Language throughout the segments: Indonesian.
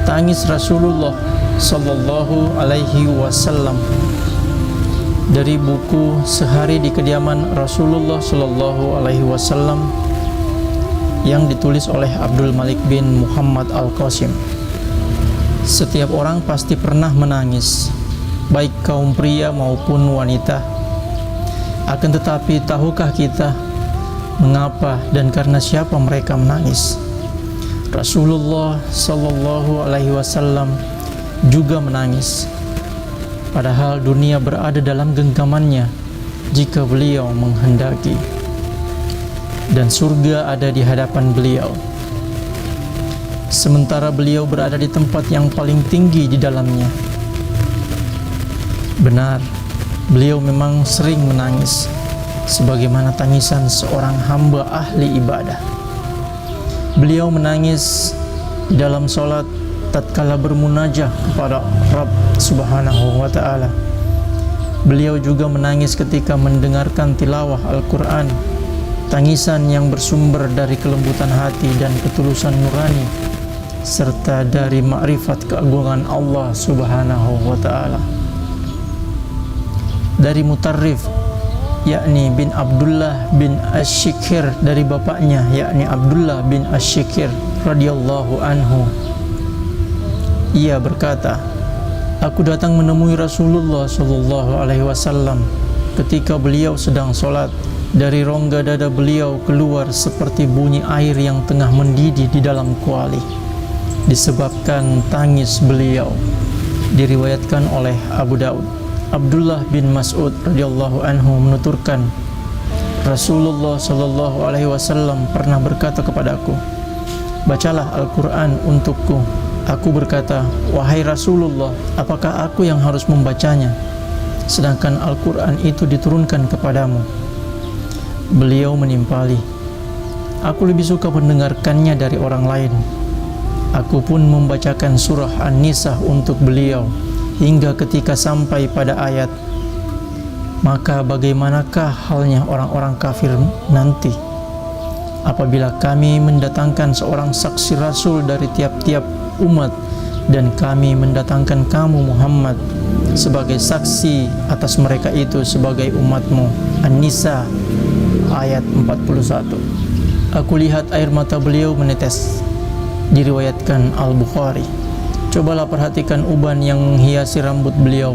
tangis Rasulullah sallallahu alaihi wasallam dari buku Sehari di Kediaman Rasulullah sallallahu alaihi wasallam yang ditulis oleh Abdul Malik bin Muhammad Al-Qasim. Setiap orang pasti pernah menangis, baik kaum pria maupun wanita. Akan tetapi tahukah kita mengapa dan karena siapa mereka menangis? Rasulullah sallallahu alaihi wasallam juga menangis, padahal dunia berada dalam genggamannya jika beliau menghendaki, dan surga ada di hadapan beliau, sementara beliau berada di tempat yang paling tinggi di dalamnya. Benar, beliau memang sering menangis, sebagaimana tangisan seorang hamba ahli ibadah. Beliau menangis dalam sholat tatkala bermunajah kepada Rabb Subhanahu wa ta'ala. Beliau juga menangis ketika mendengarkan tilawah Al-Quran, tangisan yang bersumber dari kelembutan hati dan ketulusan nurani, serta dari makrifat keagungan Allah Subhanahu wa ta'ala. Dari Mutarrif, yakni bin Abdullah bin Ash-Shikir, dari bapaknya yakni Abdullah bin Ash-Shikir radhiyallahu anhu, ia berkata, aku datang menemui Rasulullah sallallahu alaihi wasallam ketika beliau sedang sholat. Dari rongga dada beliau keluar seperti bunyi air yang tengah mendidih di dalam kuali, disebabkan tangis beliau. Diriwayatkan oleh Abu Daud. Abdullah bin Mas'ud radhiyallahu anhu menuturkan, Rasulullah sallallahu alaihi wasallam pernah berkata kepadaku, bacalah Al-Quran untukku. Aku berkata, wahai Rasulullah, apakah aku yang harus membacanya, sedangkan Al-Quran itu diturunkan kepadamu? Beliau menimpali, aku lebih suka mendengarkannya dari orang lain. Aku pun membacakan surah An-Nisa untuk beliau hingga ketika sampai pada ayat, maka bagaimanakah halnya orang-orang kafir nanti apabila kami mendatangkan seorang saksi rasul dari tiap-tiap umat, dan kami mendatangkan kamu Muhammad sebagai saksi atas mereka itu sebagai umatmu. An-Nisa ayat 41. Aku lihat air mata beliau menetes. Diriwayatkan Al-Bukhari. Cobalah perhatikan uban yang menghiasi rambut beliau.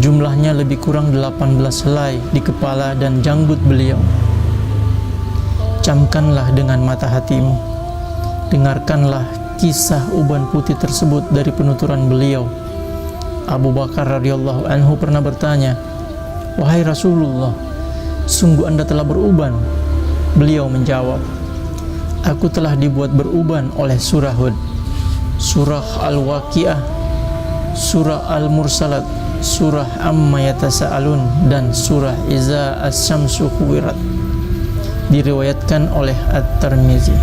Jumlahnya lebih kurang 18 helai di kepala dan janggut beliau. Camkanlah dengan mata hatimu, dengarkanlah kisah uban putih tersebut dari penuturan beliau. Abu Bakar radhiyallahu anhu pernah bertanya, wahai Rasulullah, sungguh Anda telah beruban? Beliau menjawab, aku telah dibuat beruban oleh surah Hud, surah Al-Waqiah, surah Al-Mursalat, surah Amma Yatasa'alun, dan surah Iza As-Syamsu Kuwirat. Diriwayatkan oleh At-Tirmizi.